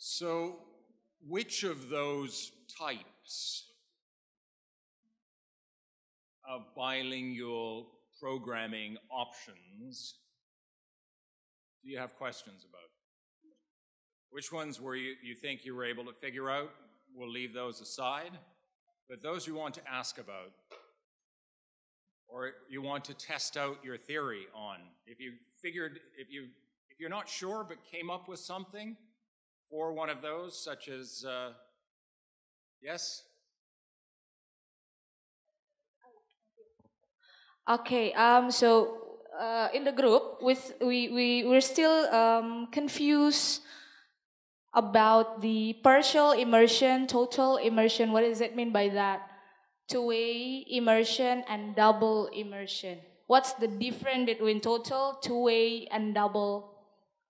So, which of those types of bilingual programming options do you have questions about? Which ones were you think you were able to figure out? We'll leave those aside. But those you want to ask about, or you want to test out your theory on, if you're not sure but came up with something for one of those, such as, yes? Okay, in the group, we're still confused about the partial immersion, total immersion. What does it mean by that? Two-way immersion and double immersion. What's the difference between total, two-way, and double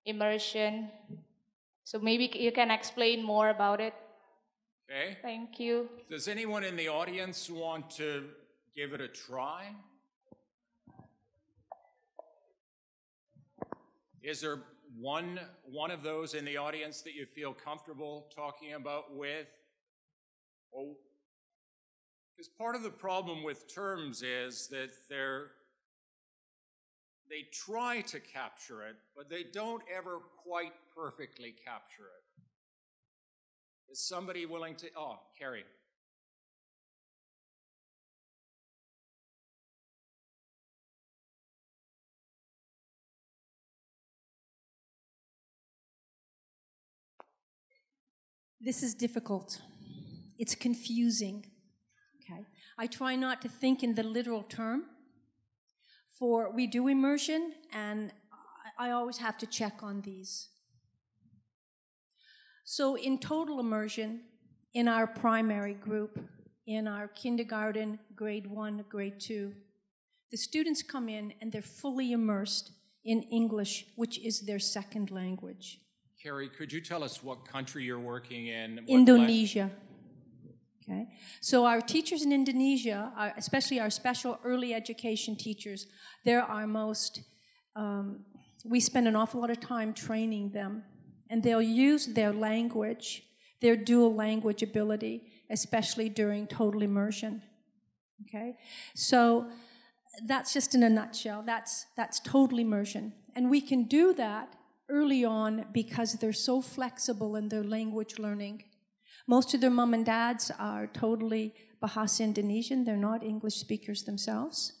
immersion? So maybe you can explain more about it. Okay. Thank you. Does anyone in the audience want to give it a try? Is there one of those in the audience that you feel comfortable talking about with? Oh, because part of the problem with terms is that they try to capture it, but they don't ever quite perfectly capture it. Is somebody willing to? Oh, Carrie. This is difficult. It's confusing. Okay. I try not to think in the literal term. For we do immersion, and I always have to check on these. So in total immersion, in our primary group, in our kindergarten, grade 1, grade 2, the students come in and they're fully immersed in English, which is their second language. Carrie, could you tell us what country you're working in? Indonesia. Okay. So our teachers in Indonesia, especially our special early education teachers, they're our most, we spend an awful lot of time training them, and they'll use their language, their dual language ability, especially during total immersion. Okay. So that's just in a nutshell. That's total immersion. And we can do that early on because they're so flexible in their language learning. Most of their mom and dads are totally Bahasa Indonesian. They're not English speakers themselves.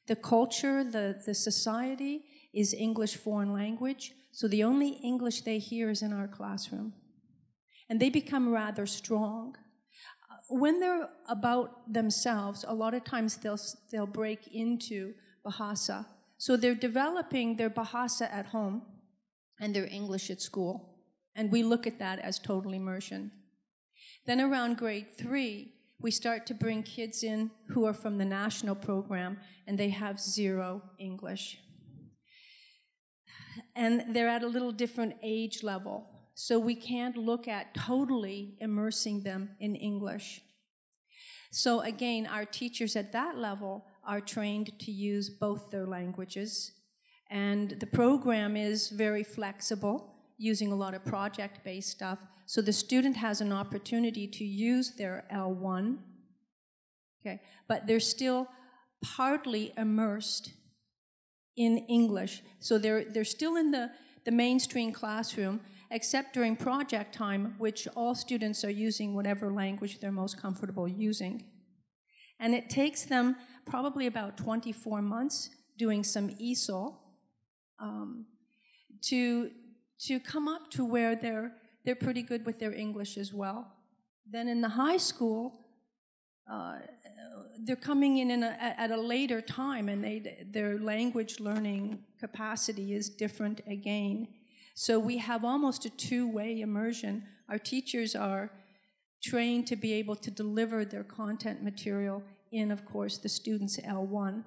The culture, the society is English foreign language. So the only English they hear is in our classroom. And they become rather strong. When they're about themselves, a lot of times they'll break into Bahasa. So they're developing their Bahasa at home and their English at school. And we look at that as total immersion. Then around grade 3, we start to bring kids in who are from the national program, and they have 0 English. And they're at a little different age level, so we can't look at totally immersing them in English. So again, our teachers at that level are trained to use both their languages, and the program is very flexible, using a lot of project-based stuff. So the student has an opportunity to use their L1, okay, but they're still partly immersed in English. So they're still in the mainstream classroom, except during project time, which all students are using whatever language they're most comfortable using. And it takes them probably about 24 months doing some ESOL to come up to where they're pretty good with their English as well. Then in the high school, they're coming in at a later time, and their language learning capacity is different again. So we have almost a two-way immersion. Our teachers are trained to be able to deliver their content material in, of course, the student's L1.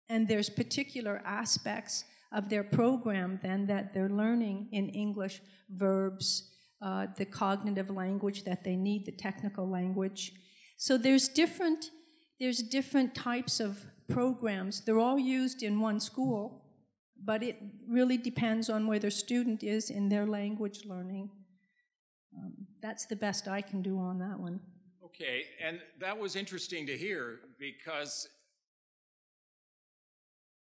And there's particular aspects of their program then that they're learning in English, verbs, the cognitive language that they need, the technical language. So there's different types of programs. They're all used in one school, but it really depends on where their student is in their language learning. That's the best I can do on that one. Okay, and that was interesting to hear because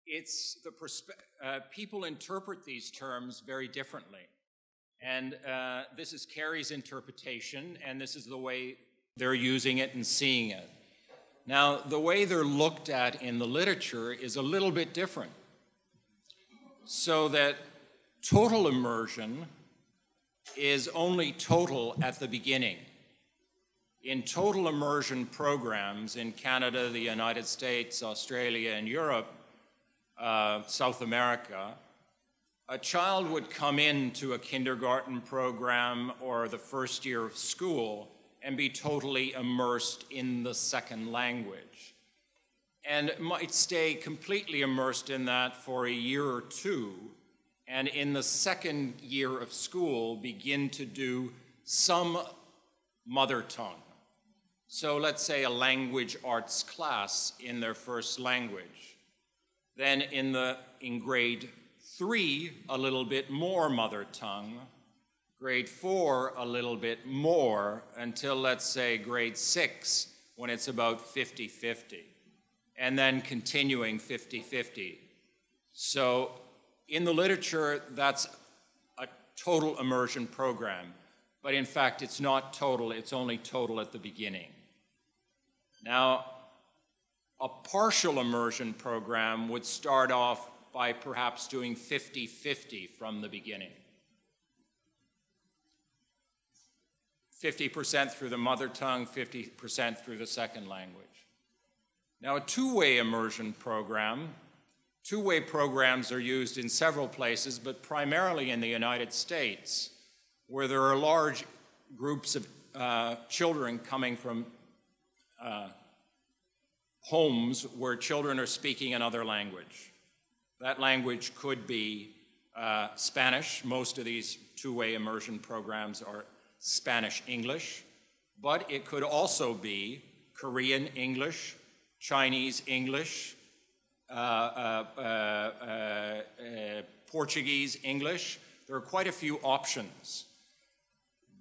it's the people interpret these terms very differently. And this is Carrie's interpretation, and this is the way they're using it and seeing it. Now, the way they're looked at in the literature is a little bit different. So that total immersion is only total at the beginning. In total immersion programs in Canada, the United States, Australia, and Europe, South America, a child would come into a kindergarten program or the first year of school and be totally immersed in the second language, and might stay completely immersed in that for a year or two, and in the second year of school begin to do some mother tongue. So let's say a language arts class in their first language. Then in grade 3, a little bit more mother tongue. Grade 4, a little bit more, until let's say grade 6, when it's about 50-50. And then continuing 50-50. So in the literature, that's a total immersion program. But in fact, it's not total, it's only total at the beginning. Now, a partial immersion program would start off by perhaps doing 50-50 from the beginning. 50% through the mother tongue, 50% through the second language. Now, a two-way immersion program, two-way programs are used in several places, but primarily in the United States, where there are large groups of children coming from homes where children are speaking another language. That language could be Spanish. Most of these two-way immersion programs are Spanish-English, but it could also be Korean English, Chinese English, Portuguese English. There are quite a few options.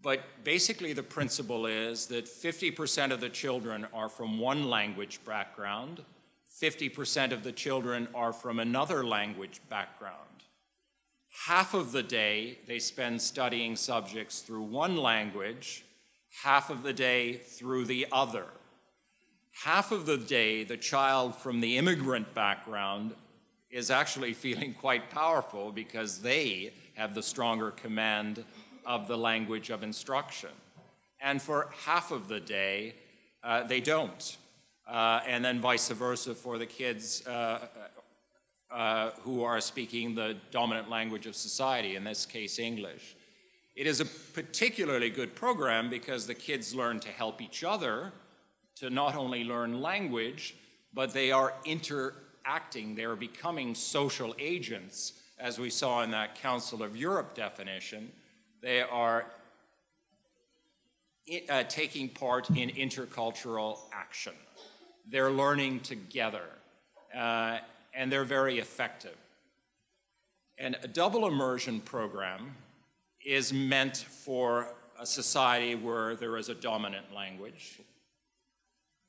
But basically the principle is that 50% of the children are from one language background, 50% of the children are from another language background. Half of the day they spend studying subjects through one language, half of the day through the other. Half of the day, the child from the immigrant background is actually feeling quite powerful because they have the stronger command of the language of instruction. And for half of the day, they don't. And then vice versa for the kids who are speaking the dominant language of society, in this case, English. It is a particularly good program because the kids learn to help each other to not only learn language, but they are interacting, they are becoming social agents, as we saw in that Council of Europe definition. They are taking part in intercultural action. They're learning together, and they're very effective. And a double immersion program is meant for a society where there is a dominant language.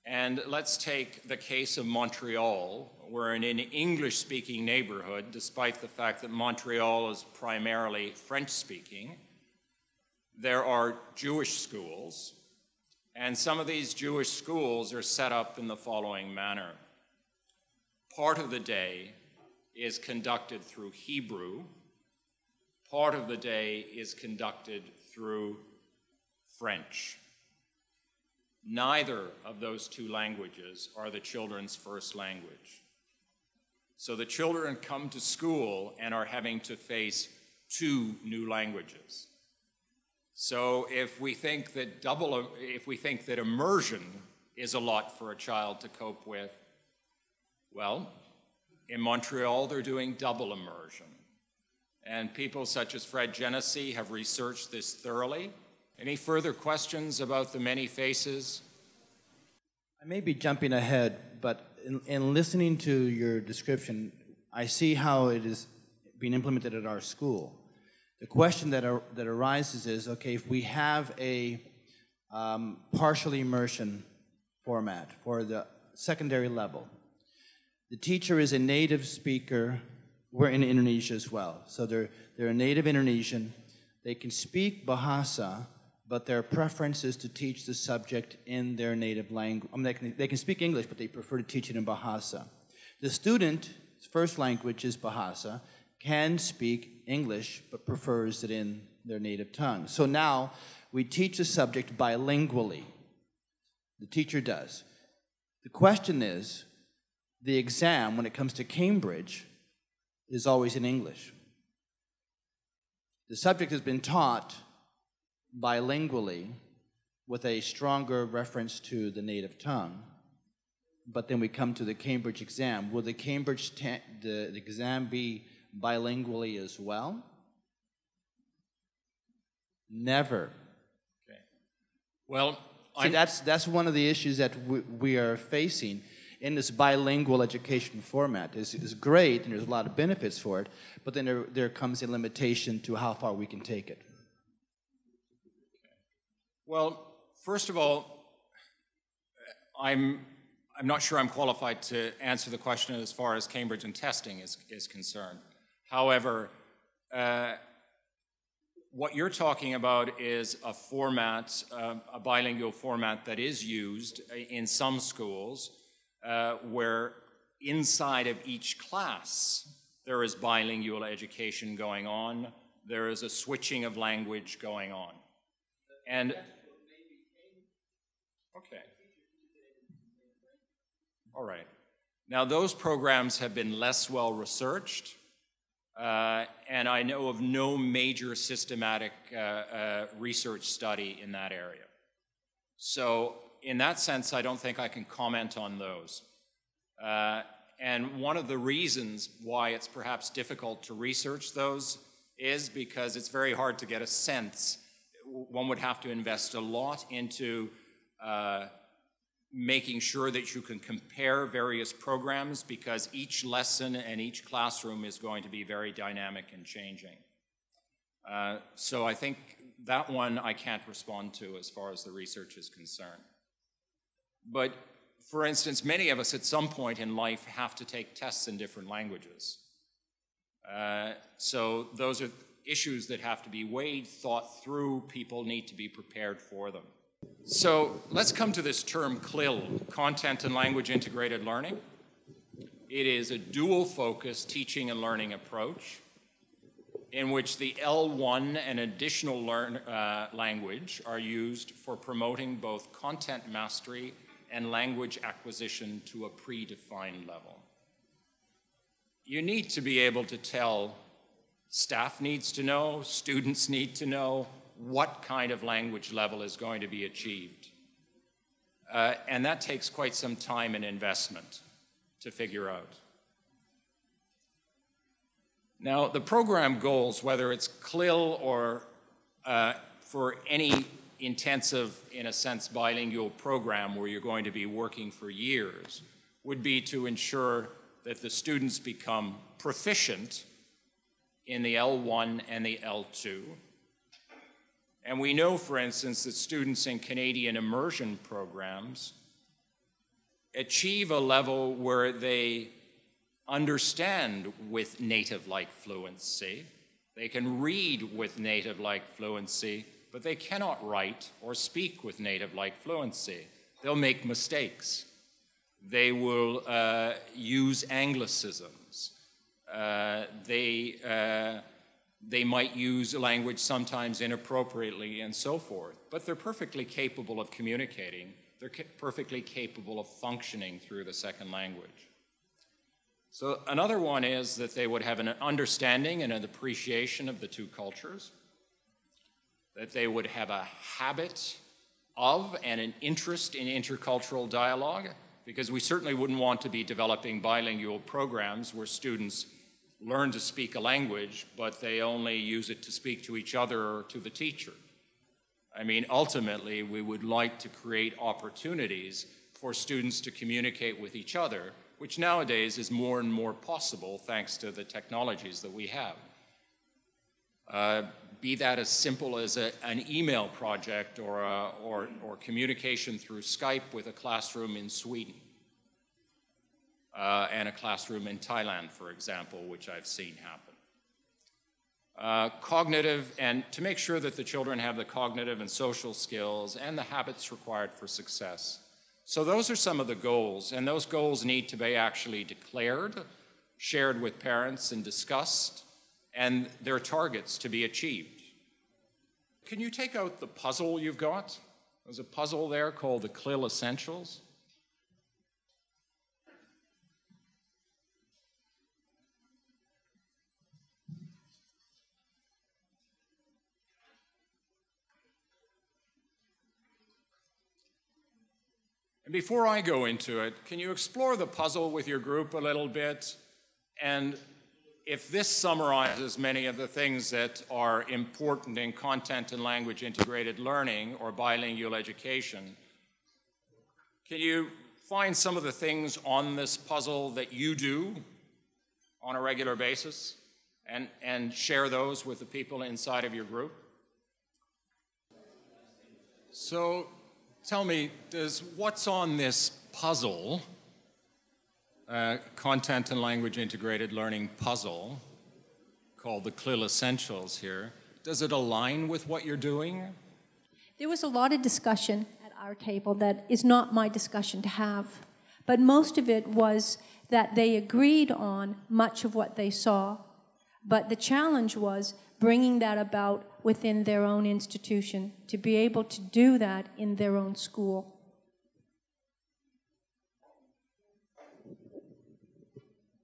And let's take the case of Montreal, where in an English-speaking neighborhood, despite the fact that Montreal is primarily French-speaking, there are Jewish schools, and some of these Jewish schools are set up in the following manner. Part of the day is conducted through Hebrew, part of the day is conducted through French. Neither of those two languages are the children's first language. So the children come to school and are having to face two new languages. So if we think that immersion is a lot for a child to cope with, well, in Montreal they're doing double immersion. And people such as Fred Genesee have researched this thoroughly. Any further questions about the many faces? I may be jumping ahead, but in listening to your description, I see how it is being implemented at our school. The question that arises is, okay, if we have a partial immersion format for the secondary level, the teacher is a native speaker. We're in Indonesia as well, so they're a native Indonesian. They can speak Bahasa, but their preference is to teach the subject in their native language. I mean, they can speak English, but they prefer to teach it in Bahasa. The student's first language is Bahasa, can speak English, but prefers it in their native tongue. So now we teach the subject bilingually. The teacher does. The question is, the exam, when it comes to Cambridge, is always in English. The subject has been taught bilingually with a stronger reference to the native tongue, but then we come to the Cambridge exam. Will the Cambridge the exam be bilingually as well? Never. Okay. Well, see, that's one of the issues that we are facing in this bilingual education format. Is great, and there's a lot of benefits for it, but then there comes a limitation to how far we can take it. Well, first of all, I'm not sure I'm qualified to answer the question as far as Cambridge and testing is concerned. However, what you're talking about is a format, a bilingual format that is used in some schools where inside of each class there is bilingual education going on, there is a switching of language going on. And okay. All right. Now, those programs have been less well researched, and I know of no major systematic research study in that area. So, in that sense, I don't think I can comment on those. And one of the reasons why it's perhaps difficult to research those is because it's very hard to get a sense. One would have to invest a lot into making sure that you can compare various programs, because each lesson and each classroom is going to be very dynamic and changing. So I think that one I can't respond to as far as the research is concerned. But for instance, many of us at some point in life have to take tests in different languages. So those are issues that have to be weighed, thought through. People need to be prepared for them. So let's come to this term CLIL, Content and Language Integrated Learning. It is a dual-focus teaching and learning approach in which the L1 and additional language are used for promoting both content mastery and language acquisition to a predefined level. You need to be able to tell, staff needs to know, students need to know what kind of language level is going to be achieved. And that takes quite some time and investment to figure out. Now, the program goals, whether it's CLIL or for any intensive, in a sense, bilingual program where you're going to be working for years, would be to ensure that the students become proficient in the L1 and the L2. And we know, for instance, that students in Canadian immersion programs achieve a level where they understand with native-like fluency. They can read with native-like fluency, but they cannot write or speak with native-like fluency. They'll make mistakes. They will use anglicisms. They might use language sometimes inappropriately and so forth, but they're perfectly capable of communicating. They're perfectly capable of functioning through the second language. So another one is that they would have an understanding and an appreciation of the two cultures, that they would have a habit of and an interest in intercultural dialogue, because we certainly wouldn't want to be developing bilingual programs where students learn to speak a language, but they only use it to speak to each other or to the teacher. I mean, ultimately, we would like to create opportunities for students to communicate with each other, which nowadays is more and more possible thanks to the technologies that we have. be that as simple as an email project or communication through Skype with a classroom in Sweden and a classroom in Thailand, for example, which I've seen happen. Cognitive, and to make sure that the children have the cognitive and social skills and the habits required for success. So those are some of the goals, and those goals need to be actually declared, shared with parents and discussed, and their targets to be achieved. Can you take out the puzzle you've got? There's a puzzle there called the CLIL Essentials. And before I go into it, can you explore the puzzle with your group a little bit? And if this summarizes many of the things that are important in content and language integrated learning or bilingual education, can you find some of the things on this puzzle that you do on a regular basis and share those with the people inside of your group? So tell me, does what's on this puzzle, content and language integrated learning puzzle, called the CLIL Essentials here, does it align with what you're doing? There was a lot of discussion at our table that is not my discussion to have, but most of it was that they agreed on much of what they saw, but the challenge was bringing that about within their own institution, to be able to do that in their own school.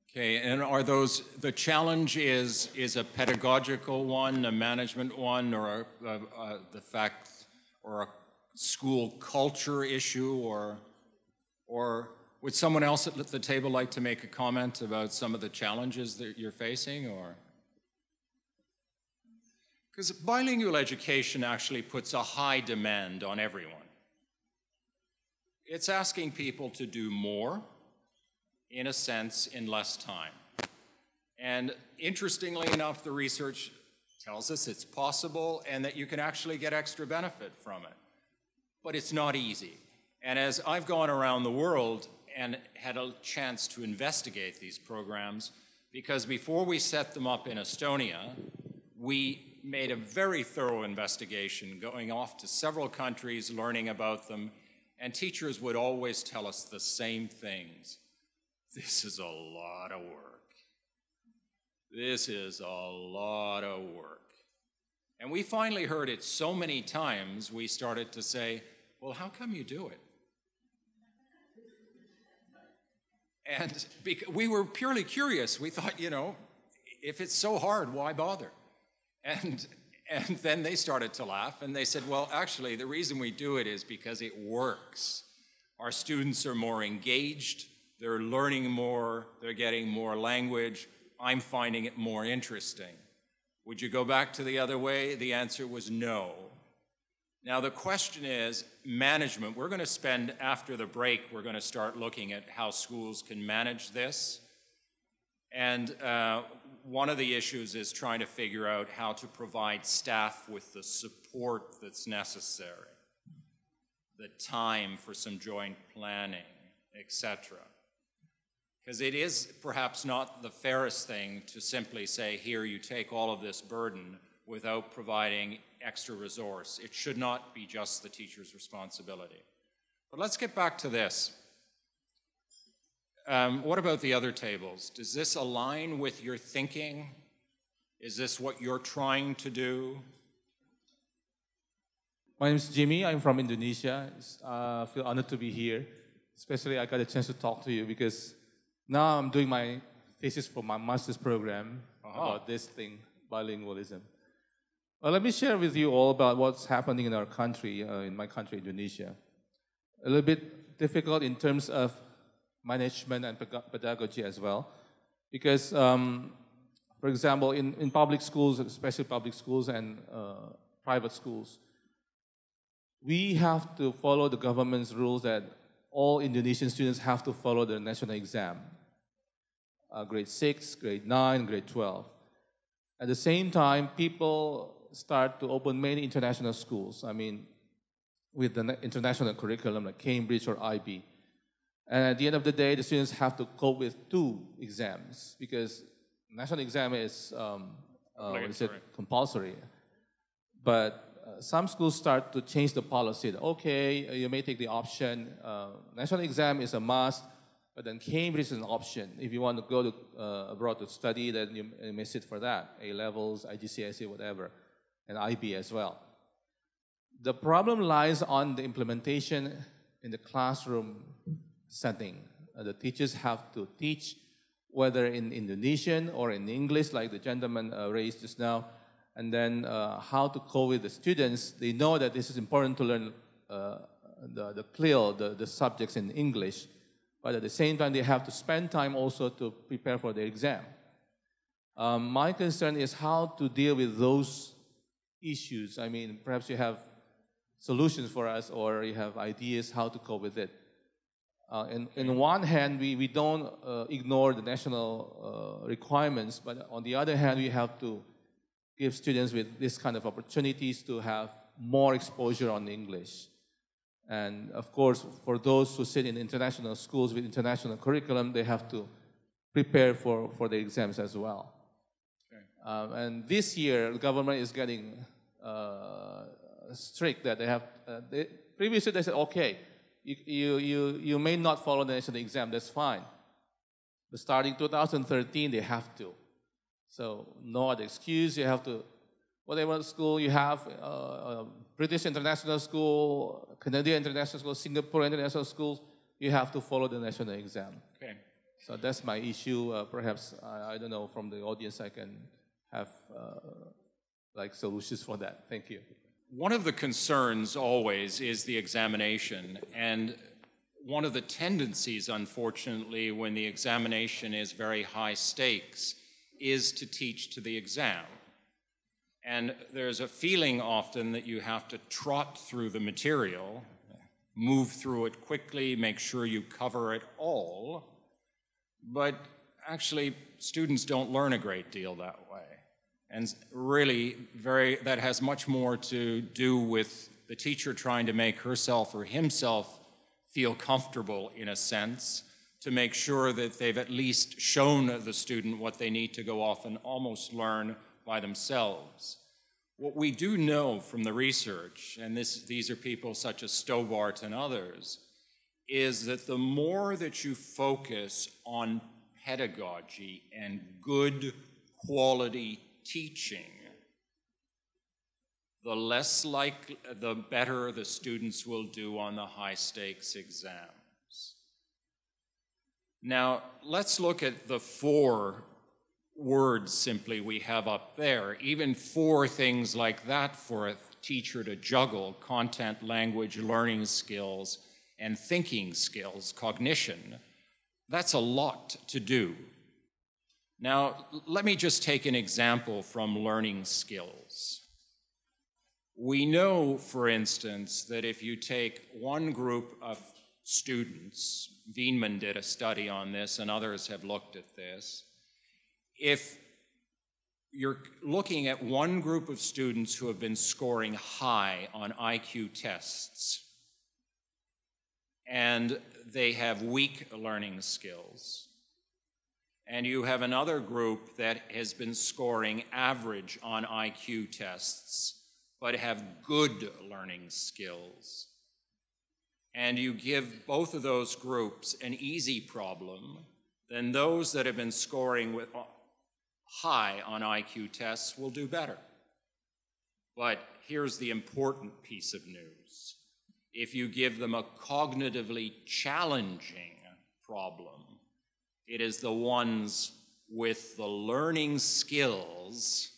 Okay, and are those, the challenge is a pedagogical one, a management one, or the fact, or a school culture issue, or would someone else at the table like to make a comment about some of the challenges that you're facing, or? Because bilingual education actually puts a high demand on everyone. It's asking people to do more, in a sense, in less time. And interestingly enough, the research tells us it's possible and that you can actually get extra benefit from it. But it's not easy. And as I've gone around the world and had a chance to investigate these programs, because before we set them up in Estonia, we made a very thorough investigation, going off to several countries, learning about them, and teachers would always tell us the same things. This is a lot of work. This is a lot of work. And we finally heard it so many times, we started to say, well, how come you do it? And we were purely curious. We thought, you know, if it's so hard, why bother? And then they started to laugh, and they said, well, actually, the reason we do it is because it works. Our students are more engaged, they're learning more, they're getting more language. I'm finding it more interesting. Would you go back to the other way? The answer was no. Now, the question is management. We're going to spend, after the break, we're going to start looking at how schools can manage this. And one of the issues is trying to figure out how to provide staff with the support that's necessary, the time for some joint planning, etc. Because it is perhaps not the fairest thing to simply say, here, you take all of this burden without providing extra resource. It should not be just the teacher's responsibility. But let's get back to this. What about the other tables? Does this align with your thinking? Is this what you're trying to do? My name is Jimmy. I'm from Indonesia. I feel honored to be here. Especially I got a chance to talk to you because now I'm doing my thesis for my master's program about this thing, bilingualism. Well, let me share with you all about what's happening in our country, in my country, Indonesia. A little bit difficult in terms of management and pedagogy as well. Because, for example, in public schools, especially public schools and private schools, we have to follow the government's rules that all Indonesian students have to follow the national exam. Grade 6, grade 9, grade 12. At the same time, people start to open many international schools. I mean, with the international curriculum like Cambridge or IB. And at the end of the day, the students have to cope with 2 exams because national exam is compulsory. But some schools start to change the policy. That, okay, you may take the option. National exam is a must, but then Cambridge is an option. If you want to go to, abroad to study, then you may sit for that. A-levels, IGCSE, whatever, and IB as well. The problem lies on the implementation in the classroom setting. The teachers have to teach whether in Indonesian or in English, like the gentleman raised just now, and then how to cope with the students. They know that this is important to learn the CLIL, the subjects in English, but at the same time, they have to spend time also to prepare for the exam. My concern is how to deal with those issues. I mean, perhaps you have solutions for us or you have ideas how to cope with it. In one hand, we don't ignore the national requirements, but on the other hand, we have to give students with this kind of opportunities to have more exposure on English. And of course, for those who sit in international schools with international curriculum, they have to prepare for the exams as well. Okay. And this year, the government is getting strict that they have, previously they said, okay, you may not follow the national exam, that's fine. But starting 2013, they have to. So no other excuse, you have to, whatever school you have, British international school, Canadian international school, Singapore international schools, you have to follow the national exam. Okay. So that's my issue. Perhaps, I don't know, from the audience I can have like solutions for that. Thank you. One of the concerns always is the examination, and one of the tendencies, unfortunately, when the examination is very high stakes, is to teach to the exam. And there's a feeling often that you have to trot through the material, move through it quickly, make sure you cover it all, but actually students don't learn a great deal that way. And really, that has much more to do with the teacher trying to make herself or himself feel comfortable, in a sense, to make sure that they've at least shown the student what they need to go off and almost learn by themselves. What we do know from the research, and these are people such as Stobart and others, is that the more that you focus on pedagogy and good quality teaching, the better the students will do on the high-stakes exams. Now, let's look at the 4 words simply we have up there. Even 4 things like that for a teacher to juggle: content, language, learning skills, and thinking skills, cognition. That's a lot to do. Now, let me just take an example from learning skills. We know, for instance, that if you take one group of students, Wienman did a study on this and others have looked at this, if you're looking at one group of students who have been scoring high on IQ tests and they have weak learning skills, and you have another group that has been scoring average on IQ tests but have good learning skills, and you give both of those groups an easy problem, then those that have been scoring high on IQ tests will do better. But here's the important piece of news. If you give them a cognitively challenging problem, it is the ones with the learning skills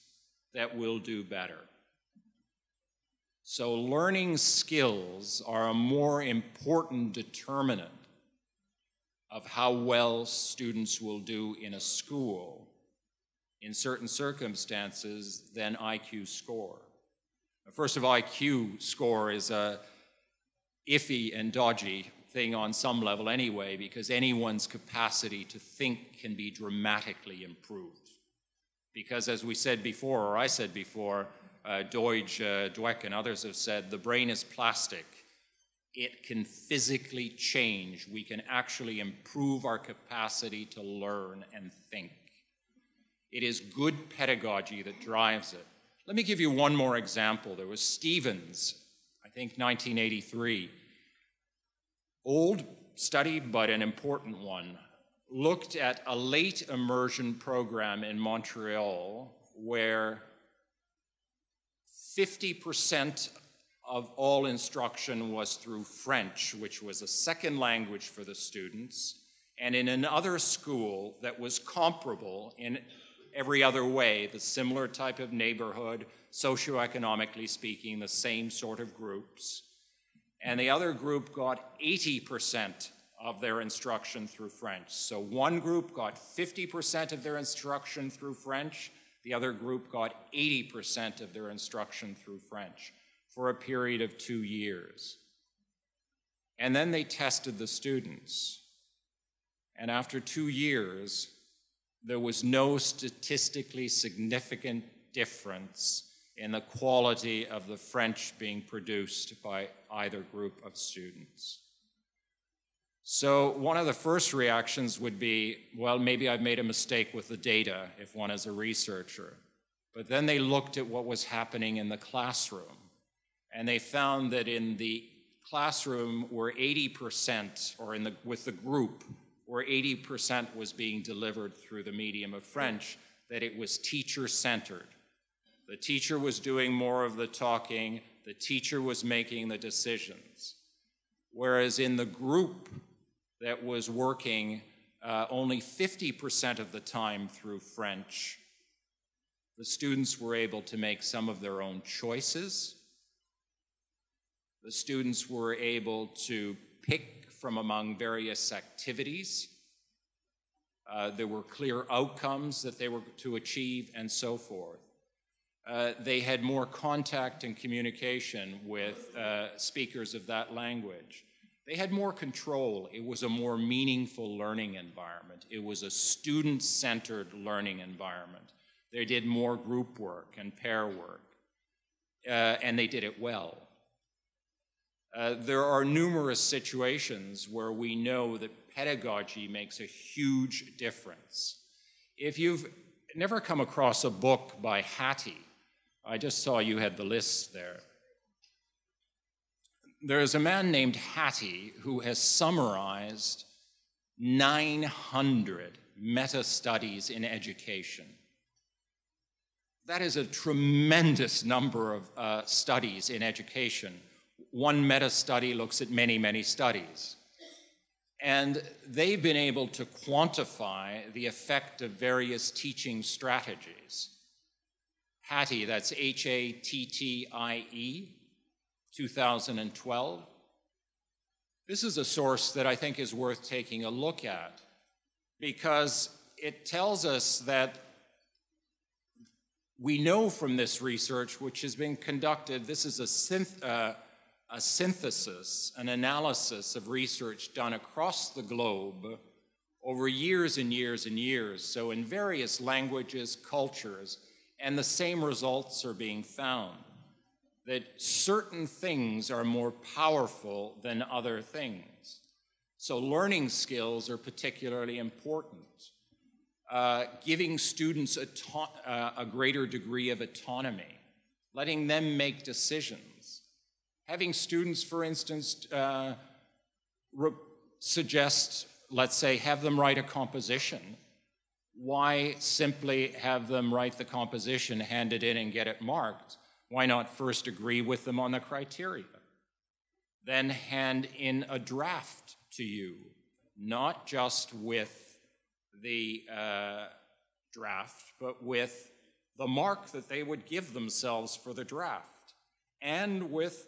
that will do better. So learning skills are a more important determinant of how well students will do in a school in certain circumstances than IQ score. First of all, IQ score is a iffy and dodgy thing on some level anyway, because anyone's capacity to think can be dramatically improved. Because as we said before, or I said before, Deutsch, Dweck, and others have said, the brain is plastic. It can physically change. We can actually improve our capacity to learn and think. It is good pedagogy that drives it. Let me give you one more example. There was Stevens, I think 1983. Old study, but an important one. Looked at a late immersion program in Montreal where 50% of all instruction was through French, which was a second language for the students, and in another school that was comparable in every other way, the similar type of neighborhood, socioeconomically speaking, the same sort of groups, and the other group got 80% of their instruction through French. So one group got 50% of their instruction through French, the other group got 80% of their instruction through French for a period of 2 years. And then they tested the students. And after 2 years, there was no statistically significant difference in the quality of the French being produced by either group of students. So one of the first reactions would be, well, maybe I've made a mistake with the data if one is a researcher. But then they looked at what was happening in the classroom, and they found that in the classroom where 80%, or with the group, where 80% was being delivered through the medium of French, that it was teacher-centered. The teacher was doing more of the talking, the teacher was making the decisions. Whereas in the group that was working only 50% of the time through French, the students were able to make some of their own choices. The students were able to pick from among various activities. There were clear outcomes that they were to achieve, and so forth. They had more contact and communication with speakers of that language. They had more control. It was a more meaningful learning environment. It was a student-centered learning environment. They did more group work and pair work, and they did it well. There are numerous situations where we know that pedagogy makes a huge difference. If you've never come across a book by Hattie, I just saw you had the list there. There's a man named Hattie who has summarized 900 meta-studies in education. That is a tremendous number of studies in education. One meta-study looks at many, many studies. And they've been able to quantify the effect of various teaching strategies. Hattie, that's Hattie, 2012. This is a source that I think is worth taking a look at because it tells us that we know from this research, which has been conducted, this is a synthesis, an analysis of research done across the globe over years and years and years, so in various languages, cultures, and the same results are being found, that certain things are more powerful than other things. So learning skills are particularly important. Giving students a greater degree of autonomy, letting them make decisions. Having students, for instance, suggest, let's say, have them write a composition. Why simply have them write the composition, hand it in, and get it marked? Why not first agree with them on the criteria? Then hand in a draft to you, not just with the draft, but with the mark that they would give themselves for the draft, and with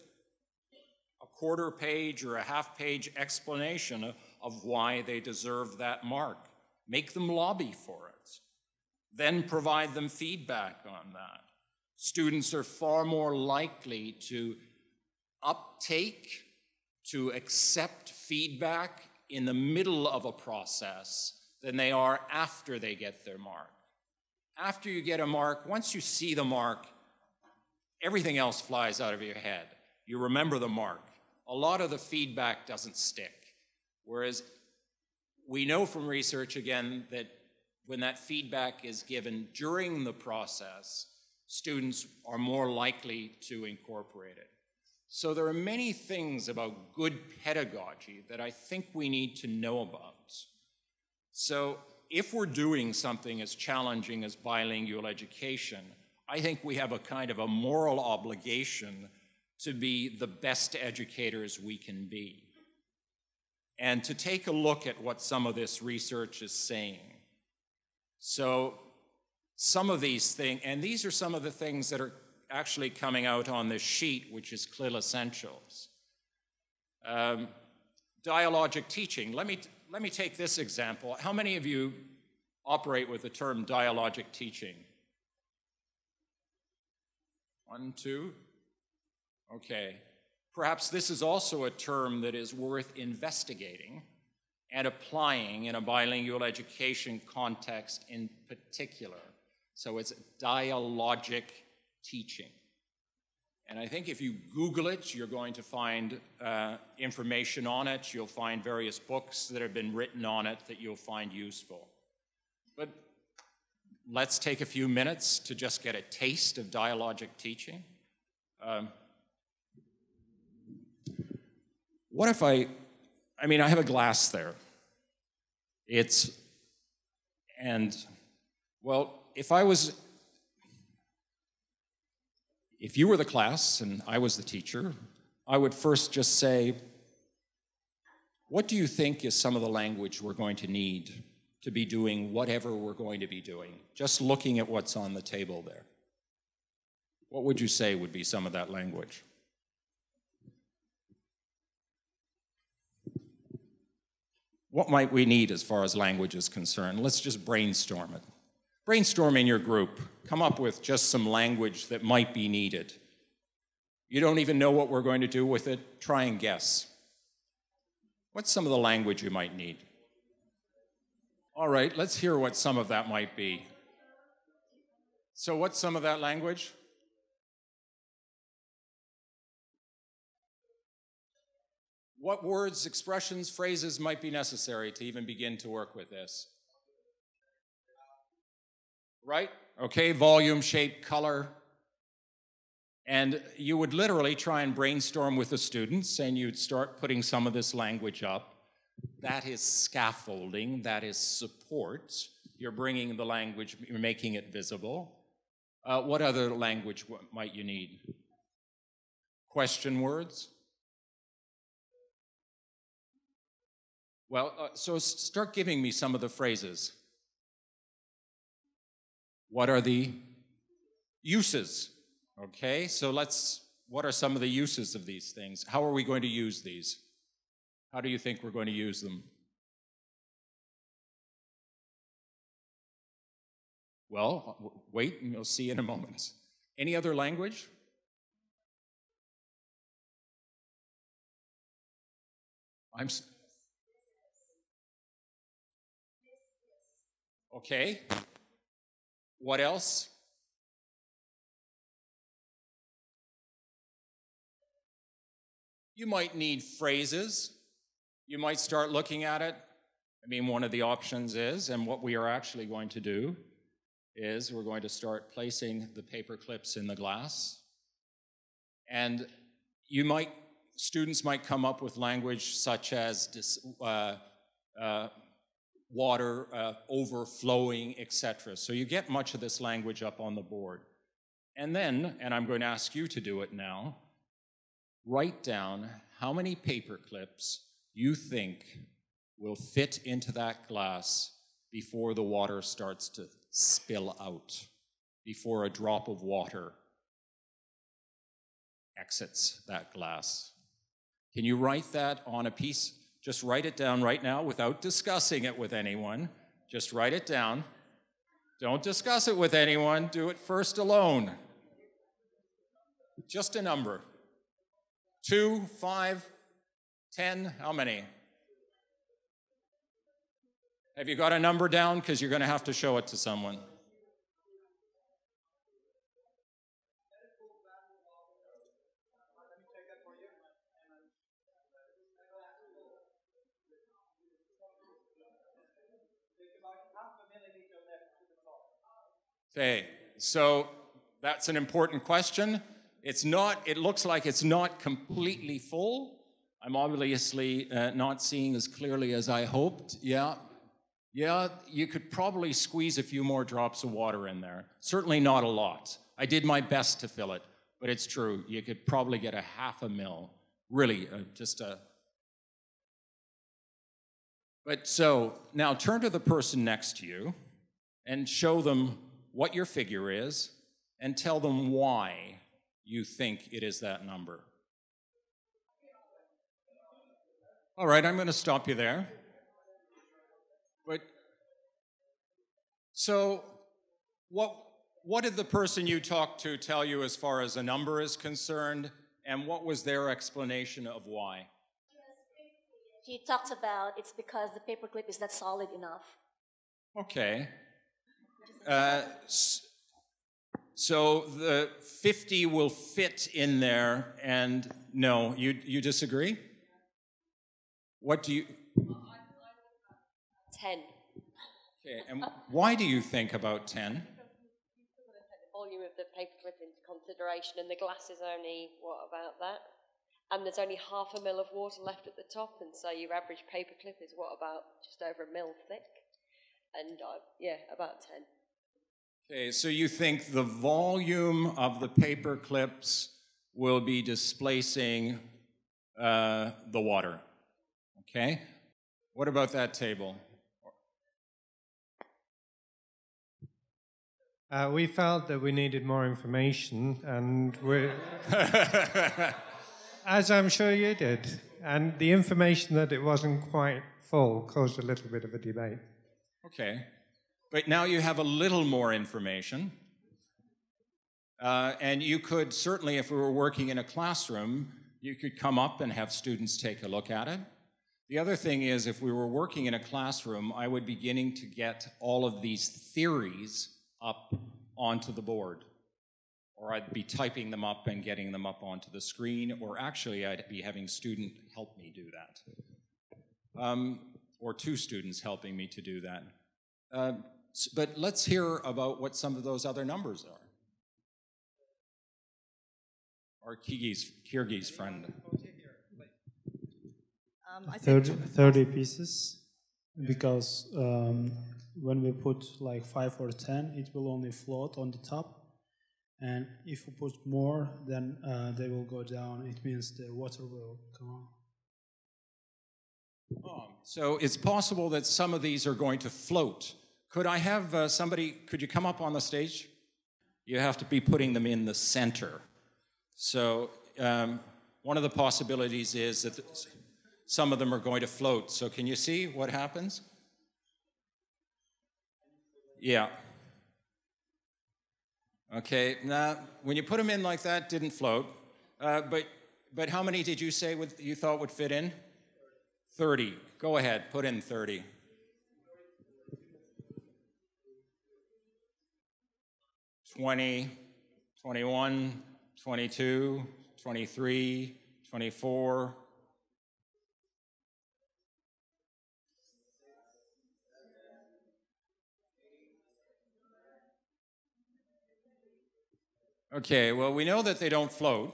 a quarter page or a half page explanation of why they deserve that mark. Make them lobby for it. Then provide them feedback on that. Students are far more likely to uptake, to accept feedback in the middle of a process than they are after they get their mark. after you get a mark, once you see the mark, everything else flies out of your head. You remember the mark. A lot of the feedback doesn't stick. Whereas we know from research, again, that when that feedback is given during the process, students are more likely to incorporate it. So there are many things about good pedagogy that I think we need to know about. So if we're doing something as challenging as bilingual education, I think we have a kind of a moral obligation to be the best educators we can be. And to take a look at what some of this research is saying. So some of these things, and these are some of the things that are actually coming out on this sheet, which is CLIL Essentials. Dialogic teaching. Let me take this example. How many of you operate with the term dialogic teaching? 1, 2? Okay. Perhaps this is also a term that is worth investigating and applying in a bilingual education context in particular. So it's dialogic teaching. And I think if you Google it, you're going to find information on it. You'll find various books that have been written on it that you'll find useful. But let's take a few minutes to just get a taste of dialogic teaching. What if I have a glass there. If you were the class and I was the teacher, I would first just say, what do you think is some of the language we're going to need to be doing whatever we're going to be doing? Just looking at what's on the table there. What would you say would be some of that language? What might we need as far as language is concerned? Let's just brainstorm it. Brainstorm in your group. Come up with just some language that might be needed. You don't even know what we're going to do with it. Try and guess. What's some of the language you might need? All right, let's hear what some of that might be. So what's some of that language? What words, expressions, phrases might be necessary to even begin to work with this? Right? Okay, volume, shape, color. And you would literally try and brainstorm with the students, and you'd start putting some of this language up. That is scaffolding, that is support. You're bringing the language, you're making it visible. What other language might you need? Question words? Well, so start giving me some of the phrases. What are the uses? Okay, so what are some of the uses of these things? How are we going to use these? How do you think we're going to use them? Well, wait and you'll see in a moment. Any other language? Okay. What else? You might need phrases. You might start looking at it. One of the options is, and what we are actually going to do, is we're going to start placing the paper clips in the glass. And students might come up with language such as water overflowing, etc. So you get much of this language up on the board. And then, and I'm going to ask you to do it now, write down how many paper clips you think will fit into that glass before the water starts to spill out, before a drop of water exits that glass. Can you write that on a piece? Just write it down right now without discussing it with anyone. Just write it down. Don't discuss it with anyone. Do it first alone. Just a number. 2, 5, 10, how many? Have you got a number down? Because you're going to have to show it to someone. Okay, so that's an important question. It's not, it looks like it's not completely full. I'm obviously not seeing as clearly as I hoped. Yeah, you could probably squeeze a few more drops of water in there. Certainly not a lot. I did my best to fill it, but it's true. You could probably get a half a mil. Really, just a... But so, now turn to the person next to you and show them what your figure is and tell them why you think it is that number. All right, I'm going to stop you there. But, so, what did the person you talked to tell you as far as a number is concerned, and what was their explanation of why? She talked about it's because the paperclip is not solid enough. Okay. So the 50 will fit in there, and no, you disagree? What do you... 10. Okay, and why do you think about 10? The volume of the paperclip into consideration, and the glass is only, what, about that? And there's only half a mil of water left at the top, and so your average paperclip is, what, about just over a mil thick? And, yeah, about 10. Okay, so you think the volume of the paper clips will be displacing the water, okay? What about that table? We felt that we needed more information, and as I'm sure you did, and the information that it wasn't quite full caused a little bit of a debate. Okay. But now you have a little more information. And you could certainly, if we were working in a classroom, you could come up and have students take a look at it. The other thing is, if we were working in a classroom, I would be beginning to get all of these theories up onto the board. Or I'd be typing them up and getting them up onto the screen, or actually I'd be having a student help me do that. Or two students helping me to do that. But let's hear about what some of those other numbers are. Our Kyrgyz friend. 30 pieces, because when we put like 5 or 10, it will only float on the top. And if we put more, then they will go down. It means the water will come on. Oh, so it's possible that some of these are going to float. Could I have somebody, could you come up on the stage? You have to be putting them in the center. So one of the possibilities is that some of them are going to float. So can you see what happens? Yeah. Okay, now when you put them in like that, didn't float. But how many did you say you thought would fit in? 30. Go ahead, put in 30. 20, 21, 22, 23, 24. Okay, well, we know that they don't float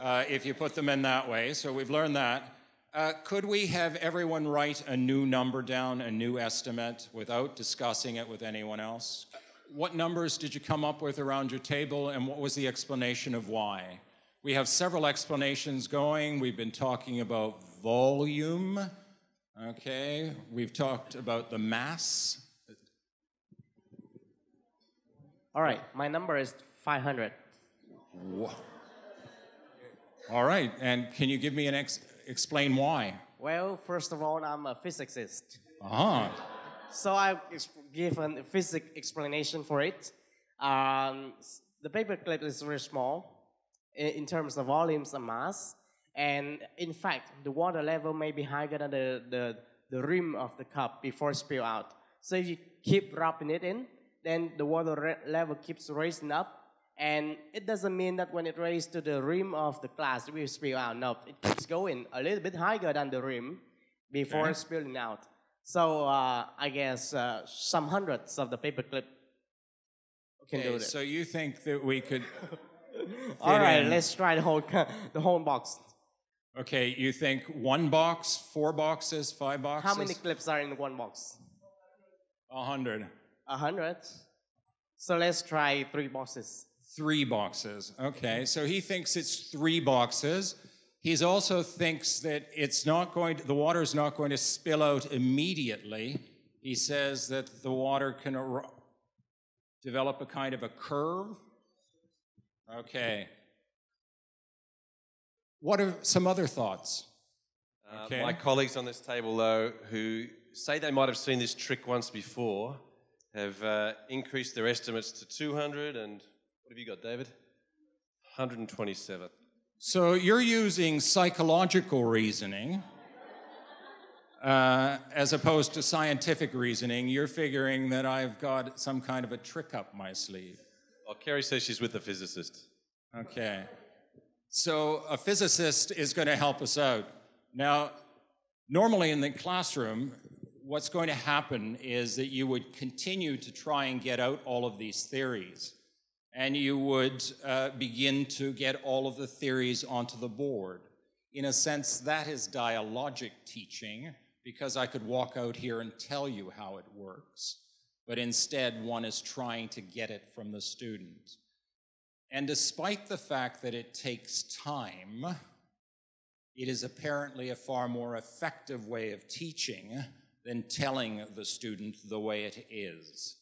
if you put them in that way, so we've learned that. Could we have everyone write a new number down, a new estimate, without discussing it with anyone else? What numbers did you come up with around your table, and what was the explanation of why? We have several explanations going. We've been talking about volume, okay? We've talked about the mass. All right, my number is 500. All right, and can you give me an explain why? Well, first of all, I'm a physicist. Uh-huh. So I give a physics explanation for it. The paperclip is very small in terms of volumes and mass. And in fact, the water level may be higher than the rim of the cup before it spill out. So if you keep rubbing it in, then the water level keeps rising up. And it doesn't mean that when it raises to the rim of the glass, it will spill out. No, it keeps going a little bit higher than the rim before spilling out. So I guess some hundreds of the paperclip can do Okay, it. so you think that we could All right, in- let's try the whole box. Okay, you think 1 box, 4 boxes, 5 boxes? How many clips are in one box? 100. 100. So let's try 3 boxes. 3 boxes. Okay, so he thinks it's 3 boxes. He also thinks that the water is not going to spill out immediately. He says that the water can develop a kind of a curve. Okay. What are some other thoughts? Okay. My colleagues on this table, though, who say they might have seen this trick once before, have increased their estimates to 200 and, what have you got, David? 127. So you're using psychological reasoning as opposed to scientific reasoning. You're figuring that I've got some kind of a trick up my sleeve. Well, Kerry says she's with the physicist. Okay. So a physicist is going to help us out. Now, normally in the classroom, what's going to happen is that you would continue to try and get out all of these theories. And you would begin to get all of the theories onto the board. In a sense, that is dialogic teaching, because I could walk out here and tell you how it works. But instead, one is trying to get it from the student. And despite the fact that it takes time, it is apparently a far more effective way of teaching than telling the student the way it is.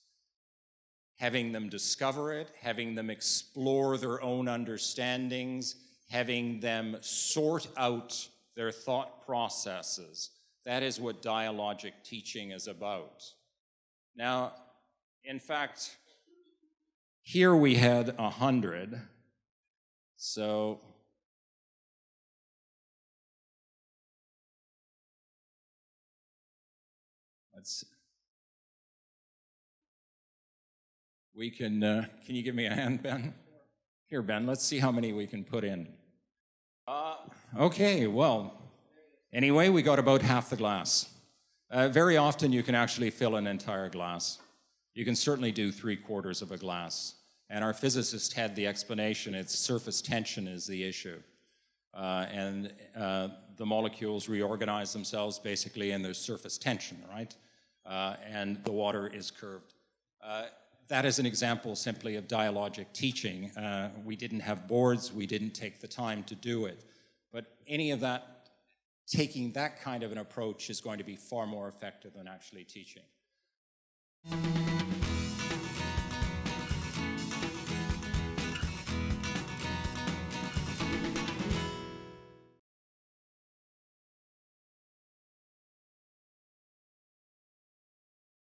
Having them discover it, having them explore their own understandings, having them sort out their thought processes. That is what dialogic teaching is about. Now, in fact, here we had 100, so let's, we can you give me a hand, Ben? Here, Ben, let's see how many we can put in. Okay, well, anyway, we got about half the glass. Very often you can actually fill an entire glass. You can certainly do 3/4 of a glass. And our physicist had the explanation, it's surface tension is the issue. The molecules reorganize themselves basically and there's surface tension, right? And the water is curved. That is an example simply of dialogic teaching. We didn't have boards, we didn't take the time to do it. But any of that, taking that kind of an approach is going to be far more effective than actually teaching.